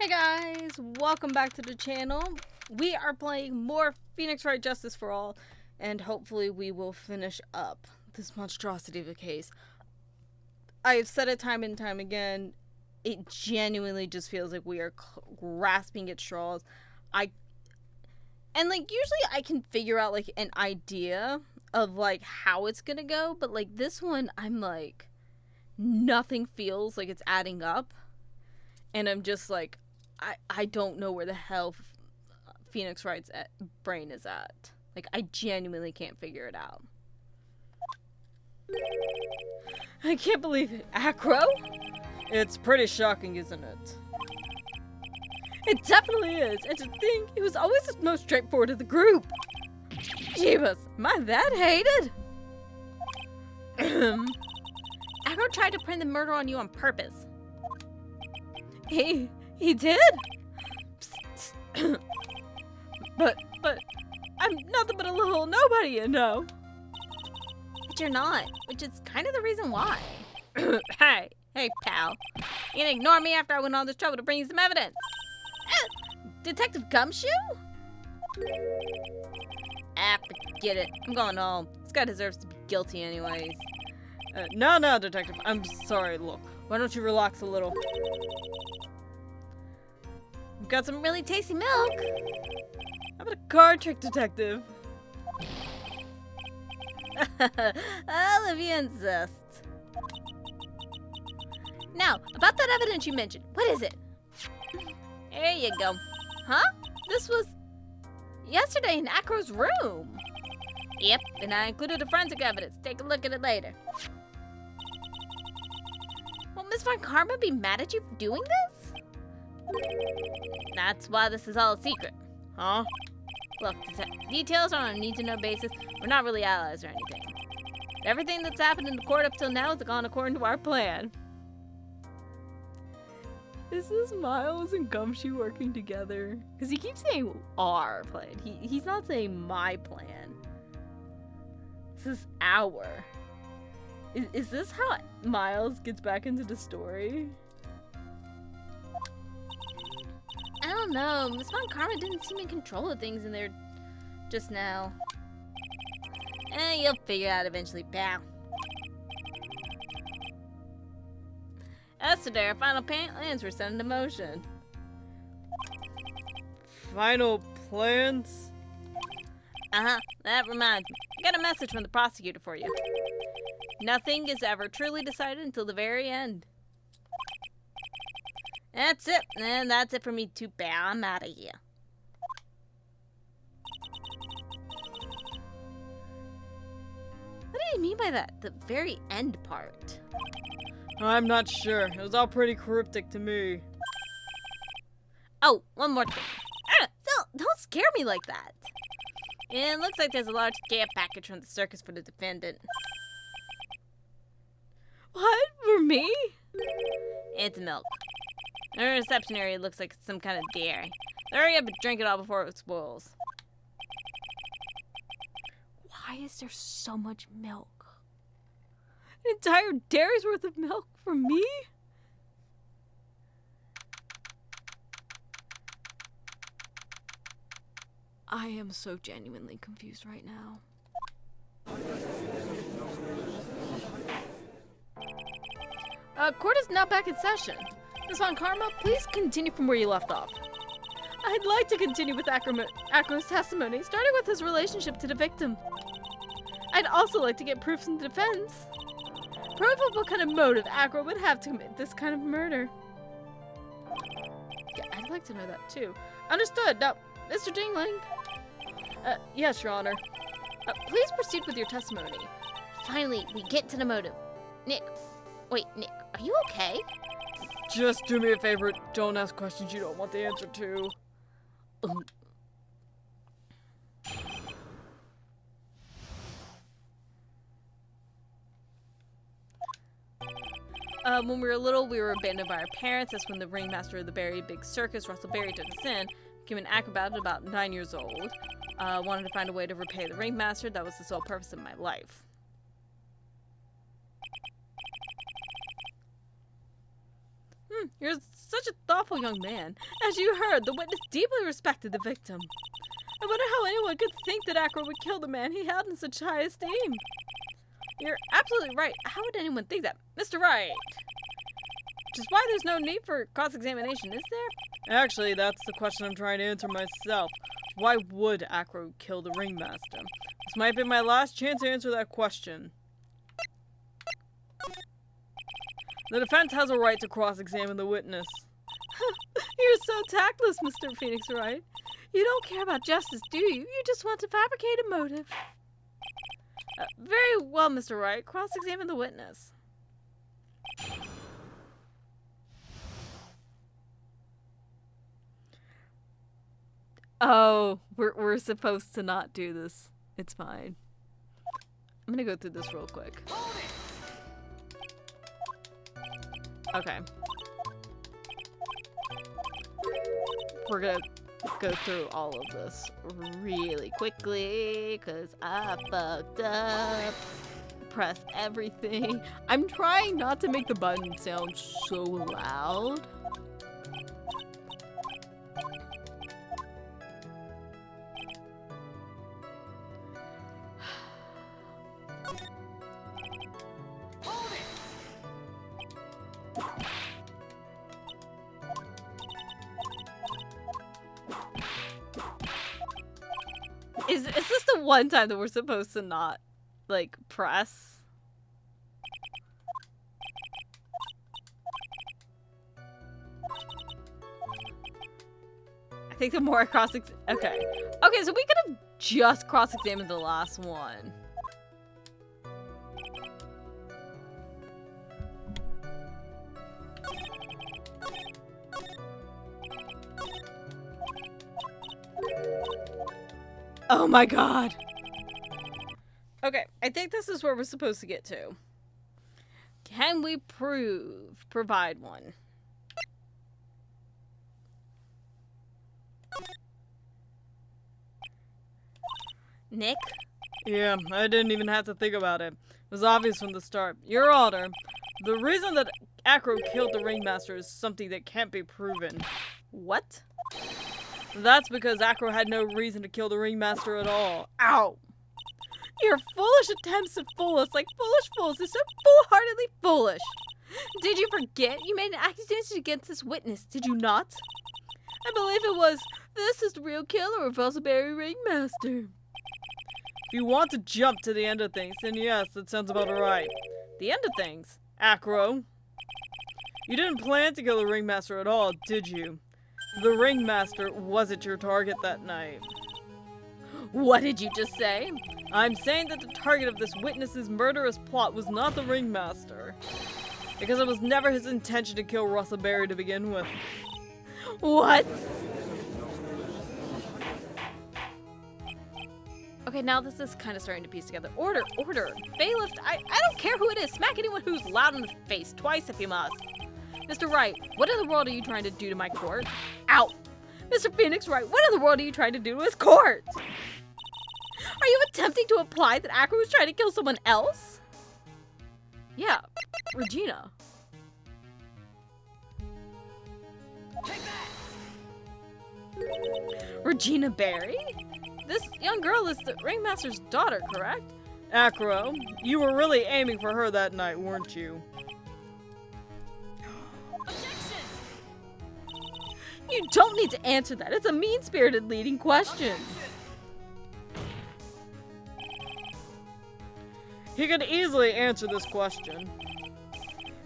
Hey guys, welcome back to the channel. We are playing more Phoenix Wright Justice for All, and hopefully we will finish up this monstrosity of a case. I have said it time and time again, it genuinely just feels like we are grasping at straws. Usually I can figure out like an idea of like how it's gonna go, but like this one I'm like, nothing feels like it's adding up. And I'm just like, I don't know where the hell Phoenix Wright's brain is at. Like, I genuinely can't figure it out. I can't believe it. Acro? It's pretty shocking, isn't it? It definitely is. And to think, he was always the most straightforward of the group. Jeebus, am I that hated? Acro tried to pin the murder on you on purpose. He did? but I'm nothing but a little nobody, you know. But you're not, which is kind of the reason why. Hey, pal. You didn't ignore me after I went all this trouble to bring you some evidence. Detective Gumshoe? Forget it. I'm going home. This guy deserves to be guilty anyways. No, Detective. I'm sorry. Look, why don't you relax a little? We've got some really tasty milk. How about a card trick, Detective? Well, if you insist. Now, about that evidence you mentioned, what is it? There you go. Huh? This was yesterday in Acro's room. Yep, and I included the forensic evidence. Take a look at it later. Won't Miss Von Karma be mad at you for doing this? That's why this is all a secret. Huh? Look, details are on a need-to-know basis. We're not really allies or anything. Everything that's happened in the court up till now has gone according to our plan. Is this Miles and Gumshoe working together? Because he keeps saying our plan. He's not saying my plan. This is our. Is this how Miles gets back into the story? I don't know. Miss Von Karma didn't seem in control of things in there just now. You'll figure it out eventually, pal. As today, our final plans were set into motion. Final plans? That reminds me. I got a message from the prosecutor for you. Nothing is ever truly decided until the very end. That's it. And that's it for me too, pal. I'm out of here. What do you mean by that? The very end part? I'm not sure. It was all pretty cryptic to me. Oh, one more thing. Don't scare me like that. It looks like there's a large care package from the circus for the defendant. What? For me? It's milk. The reception area looks like some kind of dairy. Hurry up and drink it all before it spoils. Why is there so much milk? An entire dairy's worth of milk for me? I am so genuinely confused right now. Court is now back in session. Miss Von Karma, please continue from where you left off. I'd like to continue with Acro's testimony, starting with his relationship to the victim. I'd also like to get proof from the defense. Proof of what kind of motive Acro would have to commit this kind of murder. Yeah, I'd like to know that too. Understood. Now, Mr. Dingling. Yes, Your Honor. Please proceed with your testimony. Finally, we get to the motive. Nick, are you okay? Just do me a favor. Don't ask questions you don't want the answer to. When we were little, we were abandoned by our parents. That's when the ringmaster of the very big circus, Russell Berry, took us in. Became an acrobat at about 9 years old. Wanted to find a way to repay the ringmaster. That was the sole purpose of my life. Here's such a thoughtful young man. As you heard, the witness deeply respected the victim. I wonder how anyone could think that Acro would kill the man he held in such high esteem. You're absolutely right. How would anyone think that? Mr. Wright. Which is why there's no need for cross-examination, is there? Actually, that's the question I'm trying to answer myself. Why would Acro kill the ringmaster? This might be my last chance to answer that question. The defense has a right to cross-examine the witness. You're so tactless, Mr. Phoenix Wright. You don't care about justice, do you? You just want to fabricate a motive. Very well, Mr. Wright. Cross-examine the witness. Oh, we're supposed to not do this. It's fine. I'm gonna go through this real quick. Okay. We're gonna go through all of this really quickly because I fucked up. Press everything. I'm trying not to make the button sound so loud. Is this the one time that we're supposed to not, like, press? I think the more I okay. Okay, so we could have just cross-examined the last one. Oh my god. Okay, I think this is where we're supposed to get to. Can we provide one? Nick? Yeah, I didn't even have to think about it. It was obvious from the start. Your Honor, the reason that Acro killed the ringmaster is something that can't be proven. What? That's because Acro had no reason to kill the ringmaster at all. Ow! Your foolish attempts to fool us like foolish fools is so foolhardily foolish. Did you forget you made an accusation against this witness, did you not? I believe it was, this is the real killer of Roseberry Ringmaster. If you want to jump to the end of things, then yes, that sounds about right. The end of things? Acro? You didn't plan to kill the ringmaster at all, did you? The ringmaster wasn't your target that night. What did you just say? I'm saying that the target of this witness's murderous plot was not the ringmaster. Because it was never his intention to kill Roseberry to begin with. What? Okay, now this is kind of starting to piece together. Order, order. Bailiff, I don't care who it is. Smack anyone who's loud in the face twice if you must. Mr. Wright, what in the world are you trying to do to my court? Ow! Mr. Phoenix Wright, what in the world are you trying to do to his court? Are you attempting to imply that Acro was trying to kill someone else? Yeah, Regina. Take that! Regina Barry? This young girl is the ringmaster's daughter, correct? Acro, you were really aiming for her that night, weren't you? You don't need to answer that. It's a mean-spirited leading question. He could easily answer this question.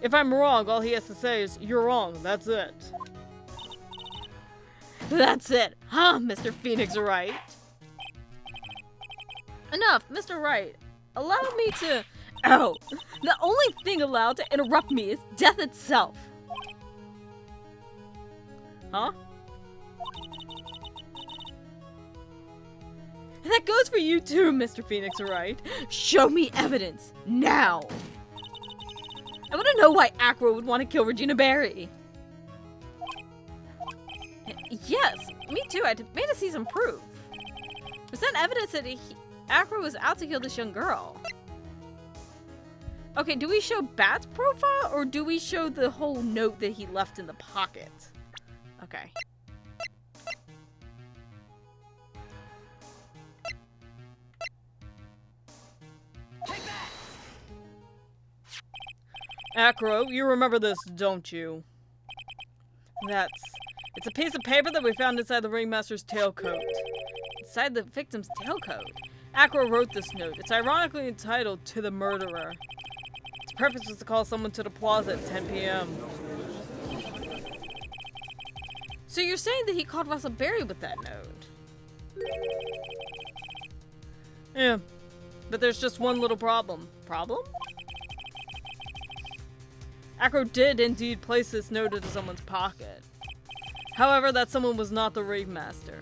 If I'm wrong, all he has to say is, you're wrong. That's it. That's it, huh, Mr. Phoenix Wright? Enough, Mr. Wright. Allow me to... Ow! The only thing allowed to interrupt me is death itself. Huh? And that goes for you too, Mr. Phoenix Wright. Show me evidence, now. I want to know why Acro would want to kill Regina Barry. Yes, me too. I made to see some proof. There's not evidence that Acro was out to kill this young girl. Okay, do we show Bat's profile or do we show the whole note that he left in the pocket? Okay. Take that! Acro, you remember this, don't you? It's a piece of paper that we found inside the ringmaster's tailcoat. Inside the victim's tailcoat. Acro wrote this note. It's ironically entitled "To the Murderer." Its purpose was to call someone to the plaza at 10 p.m. So you're saying that he called Russell Berry with that note? Yeah, but there's just one little problem. Problem? Acro did indeed place this note into someone's pocket. However, that someone was not the ringmaster.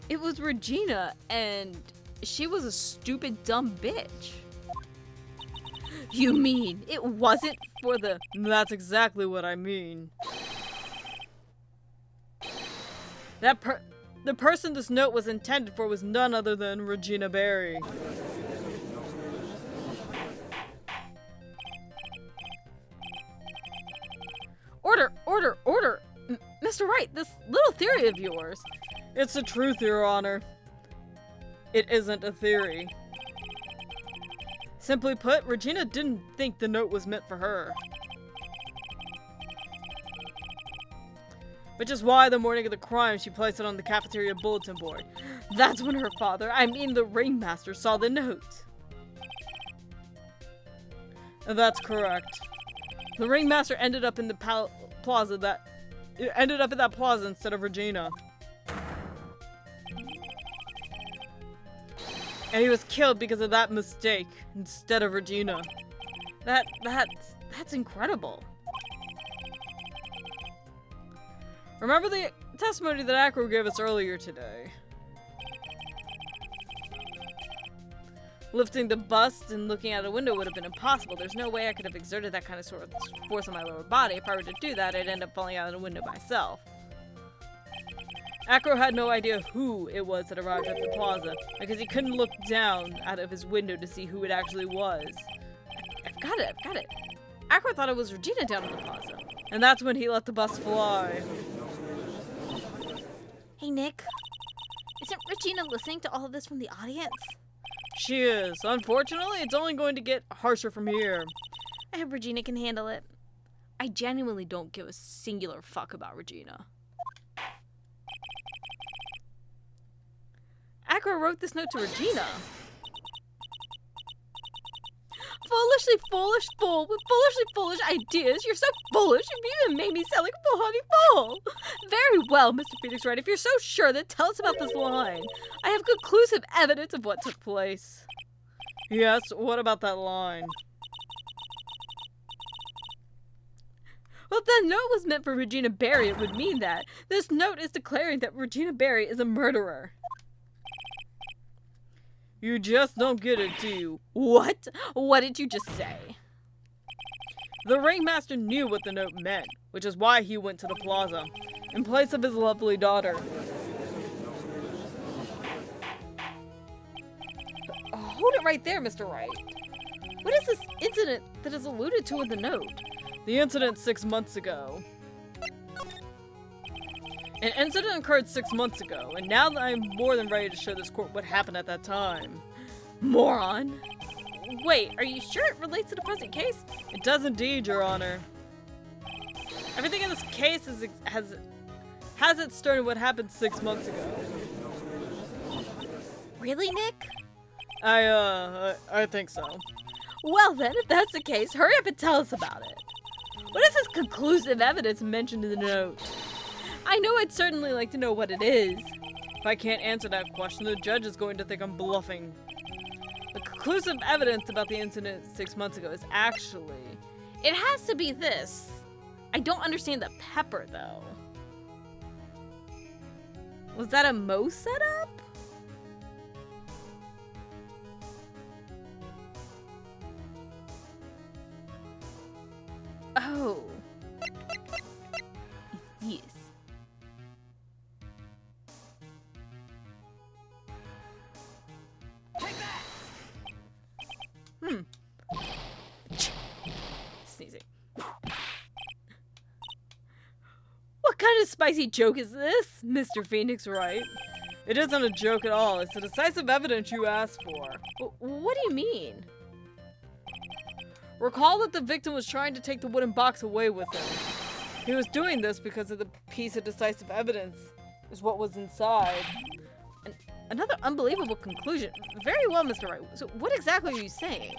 It was Regina, and she was a stupid, dumb bitch. You mean it wasn't for the... That's exactly what I mean. The person this note was intended for was none other than Regina Berry. Order! Mr. Wright, this little theory of yours. It's the truth, Your Honor. It isn't a theory. Simply put, Regina didn't think the note was meant for her. Which is why the morning of the crime she placed it on the cafeteria bulletin board. That's when her father, I mean the ringmaster, saw the note. That's correct. The ringmaster ended up in the plaza instead of Regina. And he was killed because of that mistake instead of Regina. That's incredible. Remember the testimony that Acro gave us earlier today? Lifting the bust and looking out a window would have been impossible. There's no way I could have exerted that kind of force on my lower body. If I were to do that, I'd end up falling out of the window myself. Acro had no idea who it was that arrived at the plaza, because he couldn't look down out of his window to see who it actually was. I've got it. Acro thought it was Regina down at the plaza. And that's when he let the bus fly. Hey, Nick. Isn't Regina listening to all of this from the audience? She is. Unfortunately, it's only going to get harsher from here. I hope Regina can handle it. I genuinely don't give a singular fuck about Regina. Acro wrote this note to Regina. Foolishly foolish fool with foolishly foolish ideas. You're so foolish, you even made me sound like a foolhardy fool. Very well, Mr. Phoenix Wright. If you're so sure, then tell us about this line. I have conclusive evidence of what took place. Yes, what about that line? Well, if that note was meant for Regina Berry, it would mean that. This note is declaring that Regina Berry is a murderer. You just don't get it, do you? What? What did you just say? The ringmaster knew what the note meant, which is why he went to the plaza, in place of his lovely daughter. Hold it right there, Mr. Wright. What is this incident that is alluded to in the note? The incident 6 months ago. An incident occurred 6 months ago, and now that I'm more than ready to show this court what happened at that time. Moron. Wait, are you sure it relates to the present case? It does indeed, Your Honor. Everything in this case has its start in what happened 6 months ago. Really, Nick? I think so. Well then, if that's the case, hurry up and tell us about it. What is this conclusive evidence mentioned in the note? I know I'd certainly like to know what it is. If I can't answer that question, the judge is going to think I'm bluffing. The conclusive evidence about the incident 6 months ago is actually... It has to be this. I don't understand the pepper, though. Was that a Mo setup? Oh. It's this. kind of spicy joke is this, Mr. Phoenix Wright? It isn't a joke at all. It's the decisive evidence you asked for. What do you mean? Recall that the victim was trying to take the wooden box away with him. He was doing this because of the piece of decisive evidence is what was inside. Another unbelievable conclusion. Very well, Mr. Wright. So what exactly are you saying?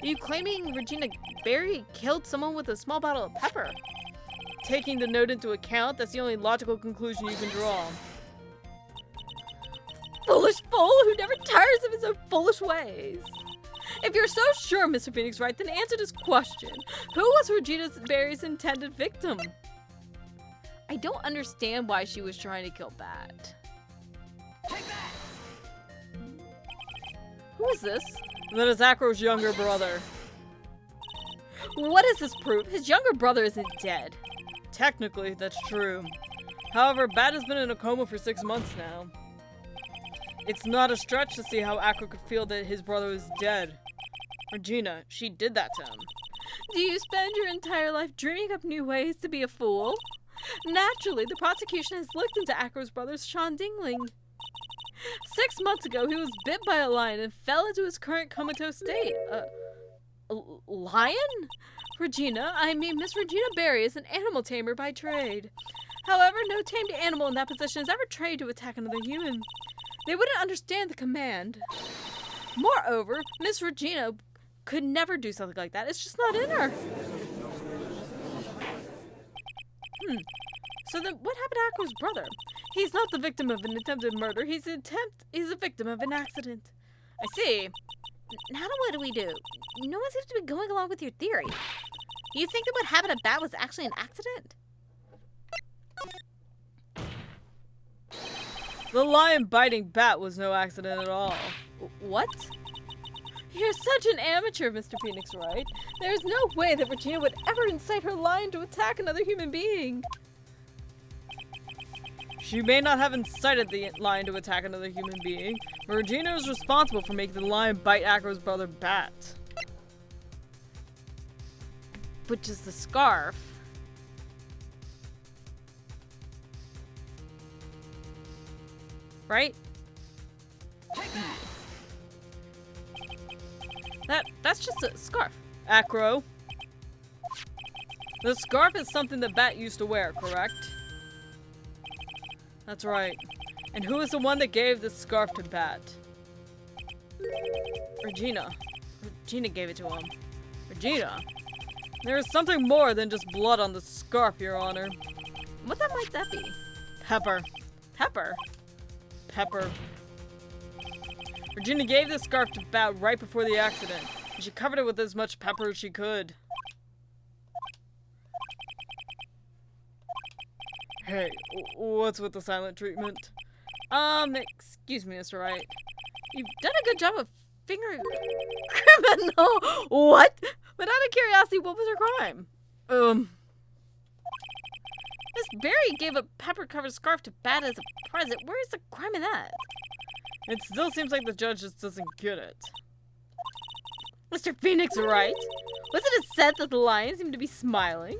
Are you claiming Regina Berry killed someone with a small bottle of pepper? Taking the note into account, that's the only logical conclusion you can draw. Foolish fool who never tires of his own foolish ways. If you're so sure, Mr. Phoenix Wright, then answer this question. Who was Regina Berry's intended victim? I don't understand why she was trying to kill Bat. Take that! Who is this? That is Acro's younger brother. What does this prove? His younger brother isn't dead. Technically, that's true. However, Bat has been in a coma for 6 months now. It's not a stretch to see how Acro could feel that his brother is dead. Regina, she did that to him. Do you spend your entire life dreaming up new ways to be a fool? Naturally, the prosecution has looked into Acro's brother, Sean Dingling. 6 months ago, he was bit by a lion and fell into his current comatose state. A lion? Regina, I mean Miss Regina Berry, is an animal tamer by trade. However, no tamed animal in that position is ever trained to attack another human. They wouldn't understand the command. Moreover, Miss Regina could never do something like that. It's just not in her. So then, what happened to Acro's brother? He's not the victim of an attempted murder. He's a victim of an accident. I see. Now what do we do? No one seems to be going along with your theory. You think that what happened to Bat was actually an accident? The lion biting Bat was no accident at all. What? You're such an amateur, Mr. Phoenix Wright. There's no way that Regina would ever incite her lion to attack another human being. She may not have incited the lion to attack another human being, but Regina is responsible for making the lion bite Acro's brother Bat. Which is the scarf. Right? That's just a scarf. Acro. The scarf is something that Bat used to wear, correct? That's right. And who is the one that gave this scarf to Bat? Regina. Regina gave it to him. Regina? There is something more than just blood on the scarf, Your Honor. What might that be? Pepper. Pepper? Pepper. Regina gave this scarf to Bat right before the accident, and she covered it with as much pepper as she could. Hey, what's with the silent treatment? Excuse me, Mr. Wright. You've done a good job of fingering criminal. What? But out of curiosity, what was her crime? Miss Berry gave a pepper-covered scarf to Bat as a present. Where is the crime in that? It still seems like the judge just doesn't get it. Mr. Phoenix Wright? Wasn't it said that the lion seemed to be smiling?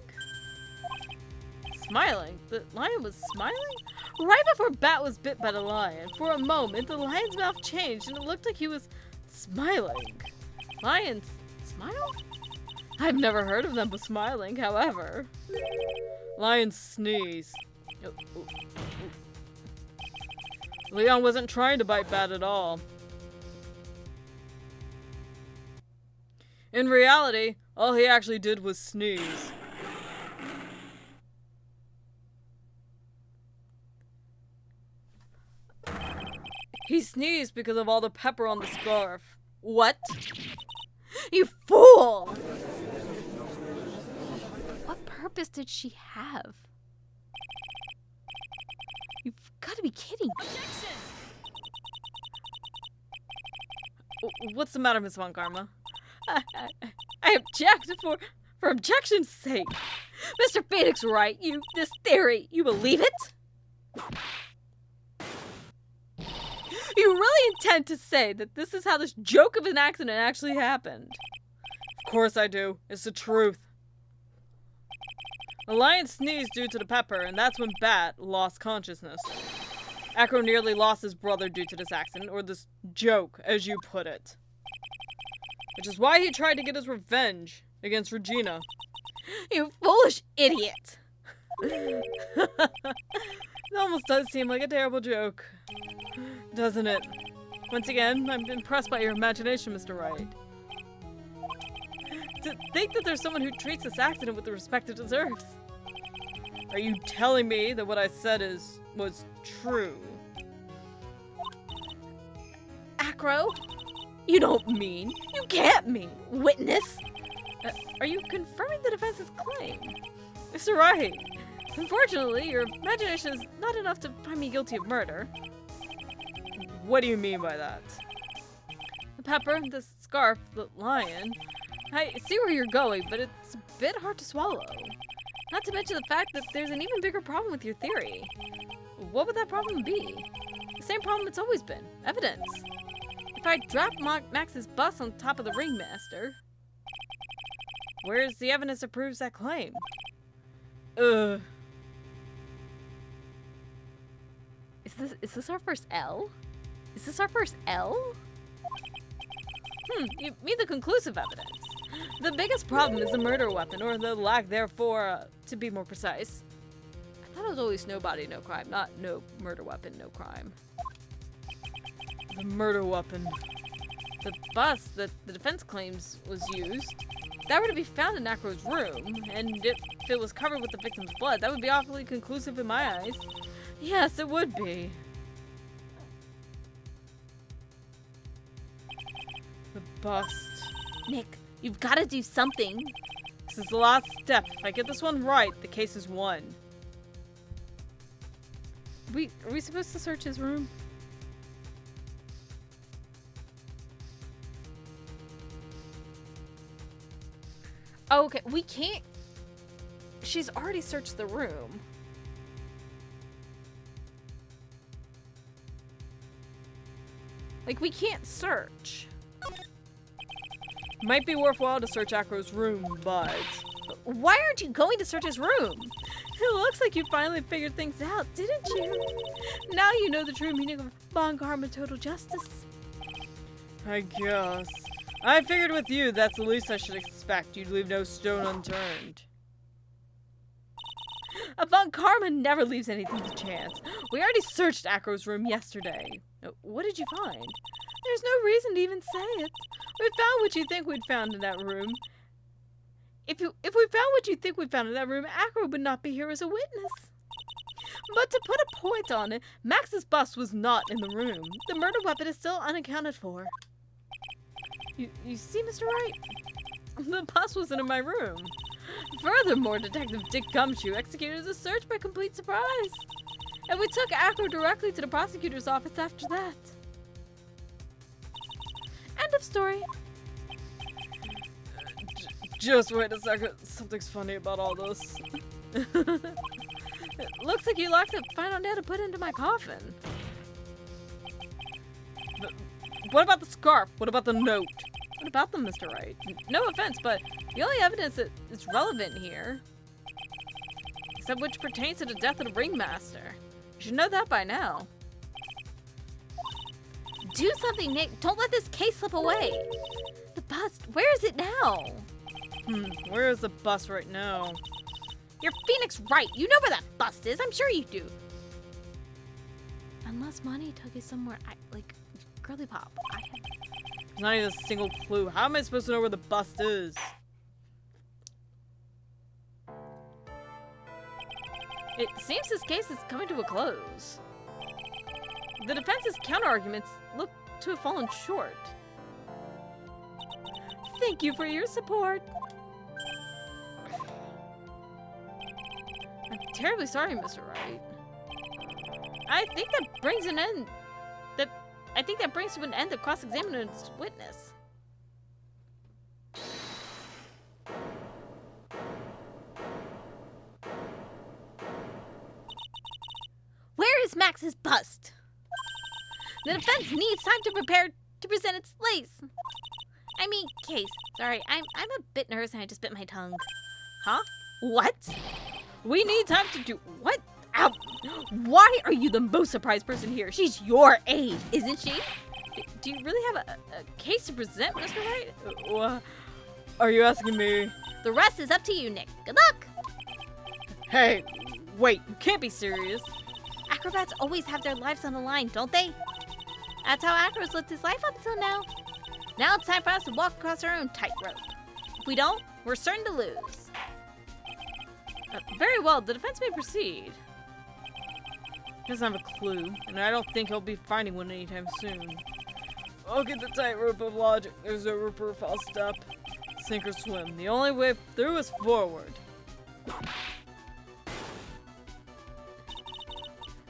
Smiling? The lion was smiling? Right before Bat was bit by the lion, for a moment, the lion's mouth changed and it looked like he was smiling. Lions smile? I've never heard of them smiling, however. Lions sneeze. Leon wasn't trying to bite Bat at all. In reality, all he actually did was sneeze. He sneezed because of all the pepper on the scarf. What? You fool! What purpose did she have? You've got to be kidding. Objection! What's the matter, Miss Von Karma? I object for objection's sake. Mr. Phoenix Wright, this theory, you believe it? You really intend to say that this is how this joke of an accident actually happened? Of course I do. It's the truth. The lion sneezed due to the pepper, and that's when Bat lost consciousness. Acro nearly lost his brother due to this accident, or this joke, as you put it. Which is why he tried to get his revenge against Regina. You foolish idiot! It almost does seem like a terrible joke, doesn't it? Once again, I'm impressed by your imagination, Mr. Wright. To think that there's someone who treats this accident with the respect it deserves. Are you telling me that what I said was true? Acro? You don't mean. You can't mean. Witness? Are you confirming the defense's claim? Mr. Wright! Unfortunately, your imagination is not enough to find me guilty of murder. What do you mean by that? The pepper, the scarf, the lion. I see where you're going, but it's a bit hard to swallow. Not to mention the fact that there's an even bigger problem with your theory. What would that problem be? The same problem it's always been. Evidence. If I drop Max's bus on top of the ringmaster... Where's the evidence that proves that claim? Is this our first L? Is this our first L? You mean the conclusive evidence. The biggest problem is the murder weapon, or the lack therefore, to be more precise. I thought it was always no body, no crime, not no murder weapon, no crime. The murder weapon. The bus that the defense claims was used, that were to be found in Acro's room, and if it was covered with the victim's blood, that would be awfully conclusive in my eyes. Yes, it would be. The bust. Nick, you've got to do something. This is the last step. If I get this one right, the case is won. Are we supposed to search his room? Oh, okay, we can't. She's already searched the room. Like, we can't search. Might be worthwhile to search Acro's room, but... Why aren't you going to search his room? It looks like you finally figured things out, didn't you? Now you know the true meaning of bon karma total justice. I guess. I figured with you, that's the least I should expect. You'd leave no stone unturned. A bon karma never leaves anything to chance. We already searched Acro's room yesterday. What did you find? There's no reason to even say it. We found what you think we'd found in that room. If we found what you think we found in that room, Acro would not be here as a witness. But to put a point on it, Max's bus was not in the room. The murder weapon is still unaccounted for. You see, Mr. Wright? The bus wasn't in my room. Furthermore, Detective Dick Gumshoe executed the search by complete surprise. And we took Acro directly to the prosecutor's office after that. End of story. Just wait a second. Something's funny about all this. It looks like you locked a final nail to put into my coffin. What about the scarf? What about the note? What about them, Mr. Wright? No offense, but the only evidence that is relevant here, except which pertains to the death of the ringmaster. You should know that by now. Do something, Nick. Don't let this case slip away. The bust, where is it now? Where is the bus right now? You're Phoenix Wright. You know where that bust is. I'm sure you do. Unless Monty took it somewhere, like Girly Pop. There's not even a single clue. How am I supposed to know where the bust is? It seems this case is coming to a close. The defense's counter-arguments look to have fallen short. Thank you for your support. I'm terribly sorry, Mr. Wright. I think that brings to an end the cross-examination witness. Where is Max's bust? The defense needs time to prepare to present its case. Sorry, I'm a bit nervous and I just bit my tongue. Huh? What? We need time to do what? Ow. Why are you the most surprised person here? She's your aide, isn't she? Do you really have a case to present, Mr. Wright? What? Are you asking me? The rest is up to you, Nick. Good luck. Hey, wait, you can't be serious. Acrobats always have their lives on the line, don't they? That's how Acro's lived his life up until now. Now it's time for us to walk across our own tightrope. If we don't, we're certain to lose. Very well, the defense may proceed. He doesn't have a clue, and I don't think he'll be finding one anytime soon. I'll get the tightrope of logic. There's no room for a false step. Sink or swim. The only way through is forward.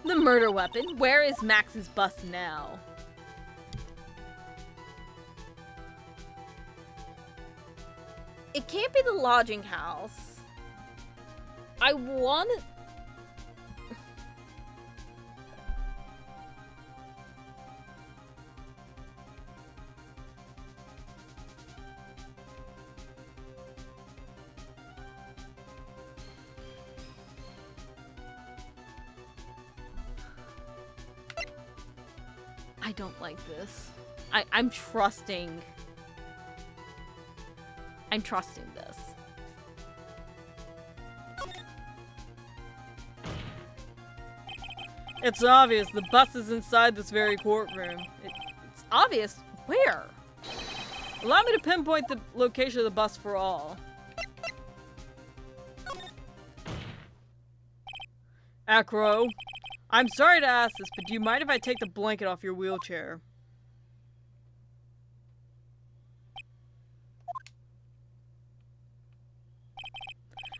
The murder weapon. Where is Max's bust now? It can't be the lodging house. I want it. I don't like this. I'm trusting. I'm trusting this. It's obvious. The bus is inside this very courtroom. It's obvious. Where? Allow me to pinpoint the location of the bus for all. Acro, I'm sorry to ask this, but do you mind if I take the blanket off your wheelchair?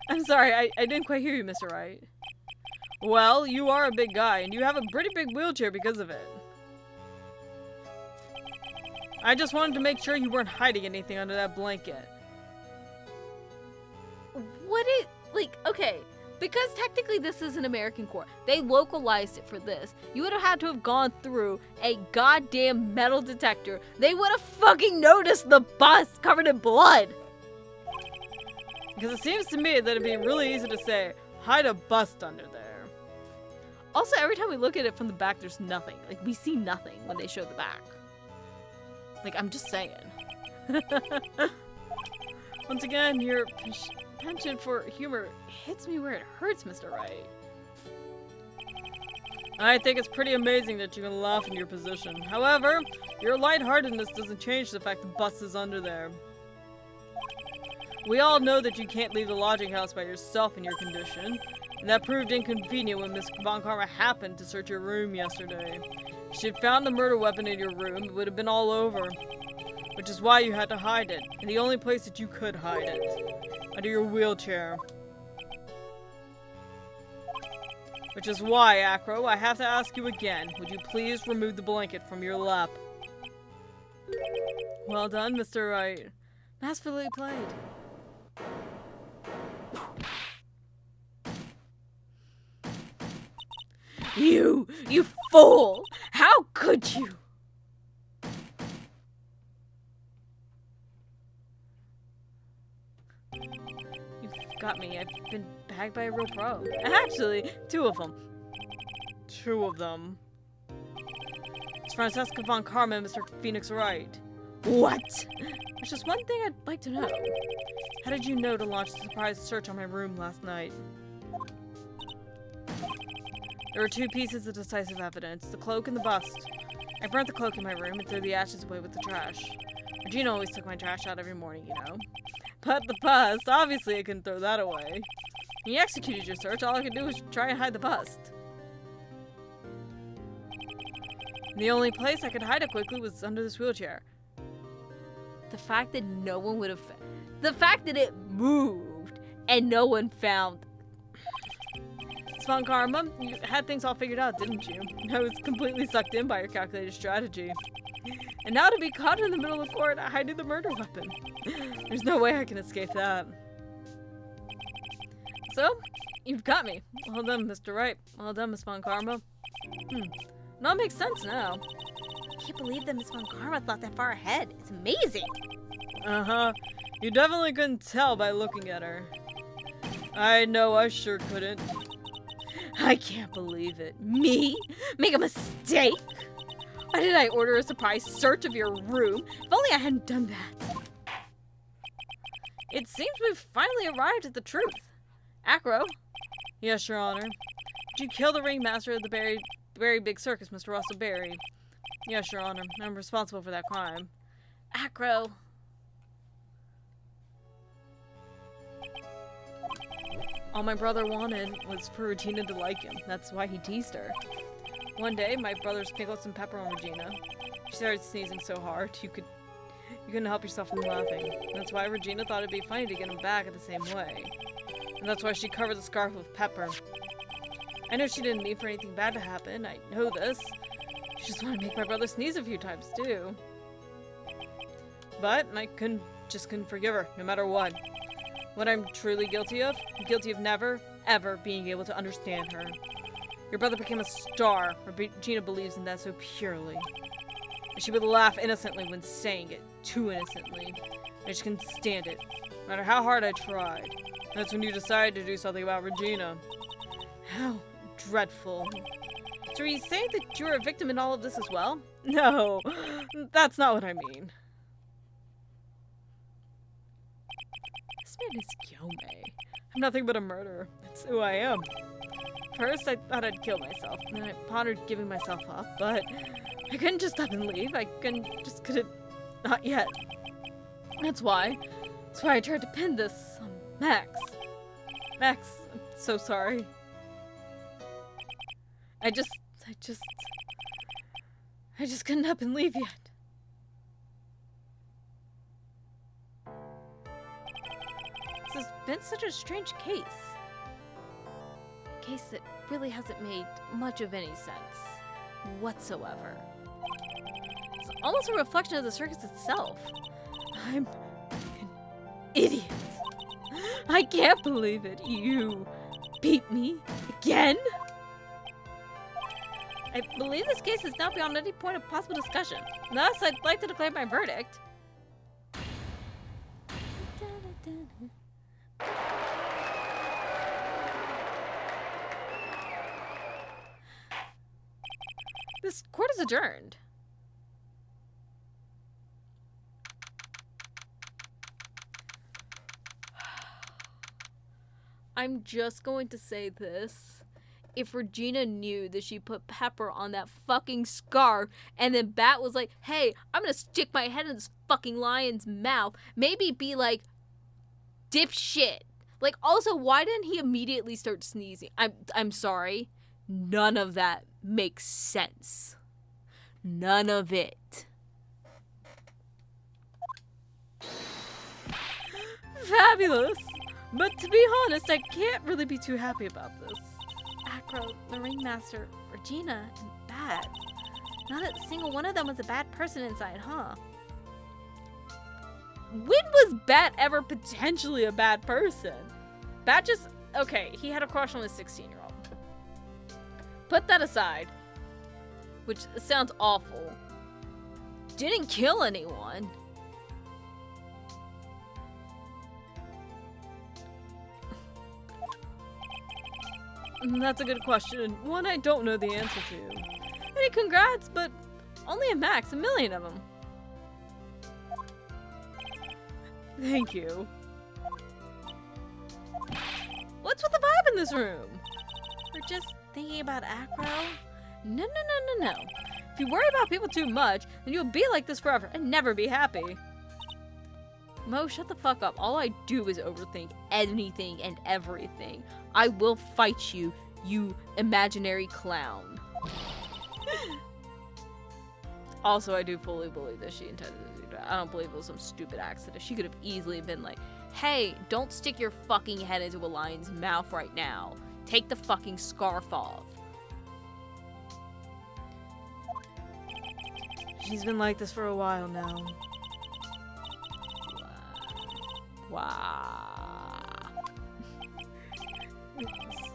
I'm sorry, I didn't quite hear you, Mr. Wright. Well, you are a big guy, and you have a pretty big wheelchair because of it. I just wanted to make sure you weren't hiding anything under that blanket. What is, like, okay, because technically this is an American court. They localized it for this. You would have had to have gone through a goddamn metal detector. They would have fucking noticed the bus covered in blood. Because it seems to me that it'd be really easy to say, hide a bust under there. Also, every time we look at it from the back, there's nothing. Like, we see nothing when they show the back. Like, I'm just saying. Once again, your penchant for humor hits me where it hurts, Mr. Wright. I think it's pretty amazing that you can laugh in your position. However, your lightheartedness doesn't change the fact the bus is under there. We all know that you can't leave the lodging house by yourself in your condition, and that proved inconvenient when Miss Von Karma happened to search your room yesterday. If she had found the murder weapon in your room, it would have been all over. Which is why you had to hide it, and the only place that you could hide it. Under your wheelchair. Which is why, Acro, I have to ask you again, would you please remove the blanket from your lap? Well done, Mr. Wright. Masterfully played. You fool! How could you? You've got me. I've been bagged by a real pro. Actually, two of them. Two of them. It's Francesca Von Karma and Mr. Phoenix Wright. What? There's just one thing I'd like to know. How did you know to launch the surprise search on my room last night? There were two pieces of decisive evidence, the cloak and the bust. I burnt the cloak in my room and threw the ashes away with the trash. Regina always took my trash out every morning, you know. But the bust, obviously I couldn't throw that away. When you executed your search, all I could do was try and hide the bust. And the only place I could hide it quickly was under this wheelchair. The fact that no one would have... The fact that it moved and no one found... Von Karma, you had things all figured out, didn't you? I was completely sucked in by your calculated strategy. And now to be caught in the middle of court, hiding the murder weapon. There's no way I can escape that. So, you've got me. Well done, Mr. Wright. Well done, Miss Von Karma. It all makes sense now. I can't believe that Miss Von Karma thought that far ahead. It's amazing. Uh-huh. You definitely couldn't tell by looking at her. I know, I sure couldn't. I can't believe it. Me? Make a mistake? Why did I order a surprise search of your room? If only I hadn't done that. It seems we've finally arrived at the truth. Acro? Yes, Your Honor. Did you kill the ringmaster of the very big circus, Mr. Russell Berry? Yes, Your Honor. I'm responsible for that crime. Acro. All my brother wanted was for Regina to like him. That's why he teased her. One day, my brother sprinkled some pepper on Regina. She started sneezing so hard, you couldn't help yourself from laughing. That's why Regina thought it'd be funny to get him back in the same way. And that's why she covered the scarf with pepper. I know she didn't mean for anything bad to happen. I know this. She just wanted to make my brother sneeze a few times, too. But I just couldn't forgive her, no matter what. What I'm truly guilty of? I'm guilty of never, ever being able to understand her. Your brother became a star, Regina believes in that so purely. And she would laugh innocently when saying it, too innocently. I just couldn't stand it, no matter how hard I tried. That's when you decided to do something about Regina. How dreadful. So are you saying that you're a victim in all of this as well? No, that's not what I mean. This man is Gyome. I'm nothing but a murderer. That's who I am. First, I thought I'd kill myself. Then I pondered giving myself up, but I couldn't just up and leave. I couldn't. Not yet. That's why I tried to pin this on Max. Max, I'm so sorry. I just couldn't up and leave yet. This has been such a strange case. A case that really hasn't made much of any sense whatsoever. It's almost a reflection of the circus itself. I'm an idiot. I can't believe it. You beat me again? I believe this case is now beyond any point of possible discussion. Thus, I'd like to declare my verdict. This court is adjourned. I'm just going to say this. If Regina knew that she put pepper on that fucking scarf and then Bat was like, hey, I'm gonna stick my head in this fucking lion's mouth, maybe be like, dipshit. Like, also, why didn't he immediately start sneezing? I'm sorry. None of that makes sense. None of it. Fabulous! But to be honest, I can't really be too happy about this. Acro, the ringmaster, Regina, and Bat. Not a single one of them was a bad person inside, huh? When was Bat ever potentially a bad person? Bat just... Okay, he had a crush on his 16-year-old. Put that aside. Which sounds awful. Didn't kill anyone. That's a good question, and one I don't know the answer to. Hey, congrats, but only a max, 1 million of them. Thank you. What's with the vibe in this room? We're just thinking about Acro? No. If you worry about people too much, then you'll be like this forever and never be happy. Mo, shut the fuck up. All I do is overthink anything and everything. I will fight you, you imaginary clown. Also, I do fully believe that she intended to do that. I don't believe it was some stupid accident. She could have easily been like, hey, don't stick your fucking head into a lion's mouth right now. Take the fucking scarf off. She's been like this for a while now. Wow.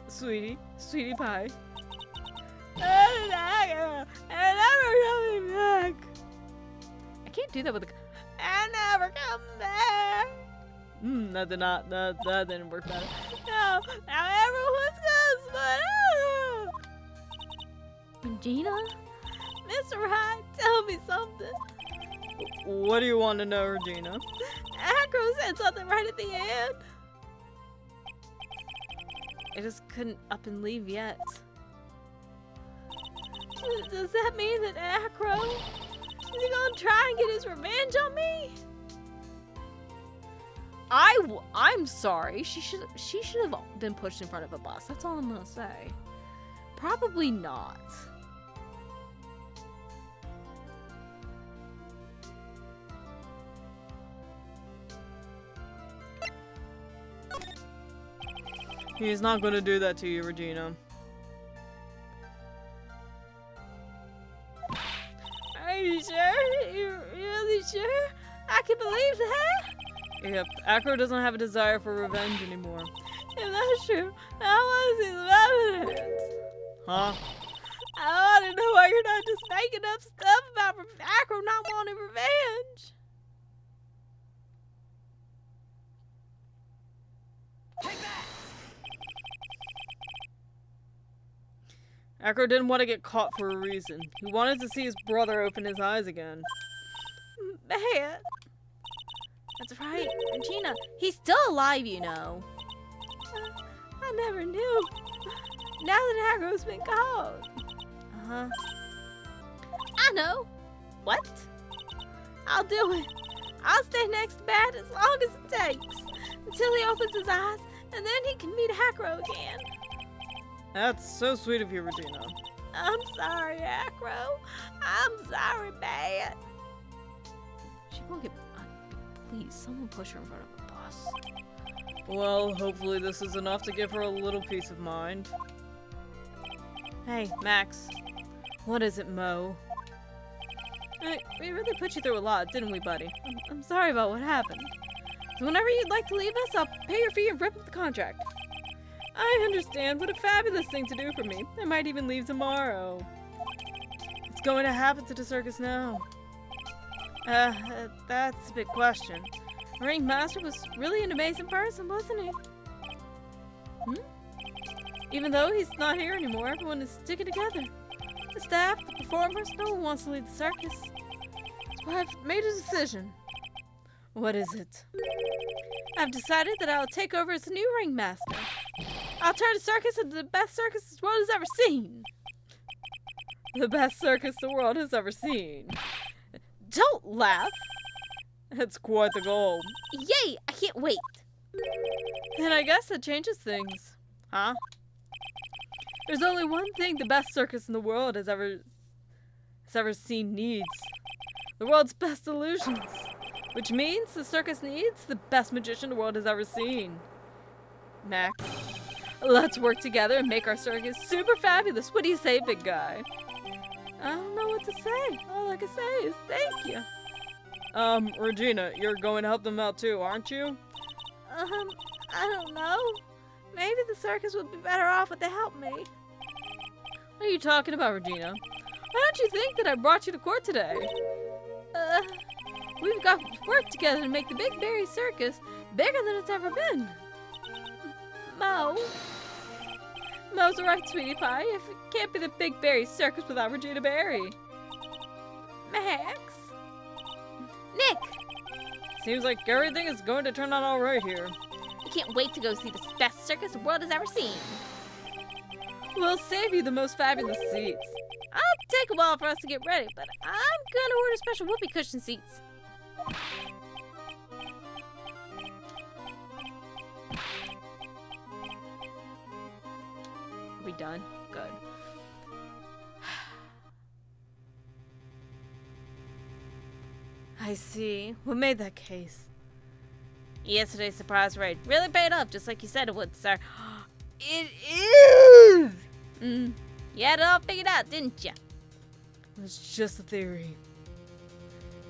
Sweetie pie. And never coming back. I can't do that with a... And never come back. That didn't work better. No, now everyone's gonna split. Regina? Mr. Wright, tell me something. What do you want to know, Regina? Acro said something right at the end. I just couldn't up and leave yet. Does that mean that Acro is he gonna try and get his revenge on me? I'm sorry. She should have been pushed in front of a bus. That's all I'm gonna say. Probably not. He's not going to do that to you, Regina. Are you sure? You really sure? I can believe that? Yep, Acro doesn't have a desire for revenge anymore. If that's true, I want to see some evidence. Huh? I want to know why you're not just making up stuff about Acro not wanting revenge. Take that! Acro didn't want to get caught for a reason. He wanted to see his brother open his eyes again. Man. That's right, Regina. He's still alive, you know. I never knew. Now that Agro's been caught. Uh-huh. I know. What? I'll do it. I'll stay next to Bat as long as it takes. Until he opens his eyes, and then he can meet Acro again. That's so sweet of you, Regina. I'm sorry, Acro. I'm sorry, Bat. She won't get... please, someone push her in front of a bus. Well, hopefully this is enough to give her a little peace of mind. Hey, Max. What is it, Mo? We really put you through a lot, didn't we, buddy? I'm sorry about what happened. So whenever you'd like to leave us, I'll pay your fee and rip up the contract. I understand. What a fabulous thing to do for me. I might even leave tomorrow. What's going to happen to the circus now? That's a big question. The ringmaster was really an amazing person, wasn't he? Even though he's not here anymore, everyone is sticking together. The staff, the performers, no one wants to leave the circus. So I've made a decision. What is it? I've decided that I'll take over as the new ringmaster. I'll turn the circus into the best circus this world has ever seen. The best circus the world has ever seen. Don't laugh. That's quite the goal. Yay! I can't wait. Then I guess that changes things. Huh? There's only one thing the best circus in the world has ever seen needs. The world's best illusions. Which means the circus needs the best magician the world has ever seen. Max, let's work together and make our circus super fabulous. What do you say, big guy? I don't know what to say. All I can say is thank you. Regina, you're going to help them out too, aren't you? I don't know. Maybe the circus would be better off if they helped me. What are you talking about, Regina? Why don't you think that I brought you to court today? We've got to work together to make the Big Berry Circus bigger than it's ever been. Mo's right, sweetie pie. If it can't be the Big Berry Circus without Regina Berry. Max. Nick. Seems like everything is going to turn out all right here. I can't wait to go see the best circus the world has ever seen. We'll save you the most fabulous seats. It'll take a while for us to get ready, but I'm gonna order special whoopee cushion seats. Are we done? Good. I see. What made that case? Yesterday's surprise raid really paid off, just like you said it would, sir. It is! You had it all figured out, didn't you? It was just a theory.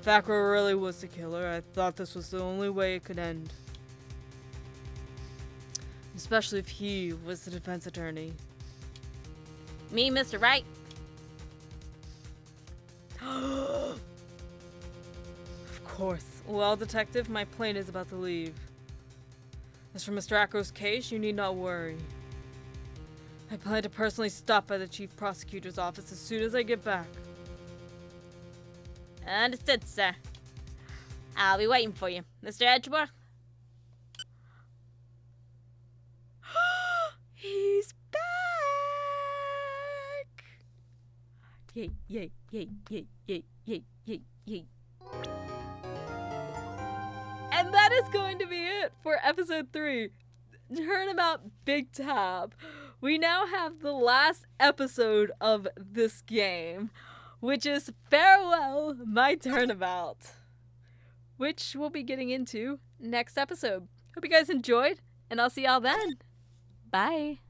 If Acro really was the killer, I thought this was the only way it could end. Especially if he was the defense attorney. Me, Mr. Wright? Of course. Well, detective, my plane is about to leave. As for Mr. Acro's case, you need not worry. I plan to personally stop by the Chief Prosecutor's office as soon as I get back. Understood, sir. I'll be waiting for you. Mr. Edgeworth? He's back! Yay, yay, yay, yay, yay, yay, yay, yay. And that is going to be it for episode 3. Turnabout Big Tab. We now have the last episode of this game, which is Farewell, My Turnabout, which we'll be getting into next episode. Hope you guys enjoyed, and I'll see y'all then. Bye.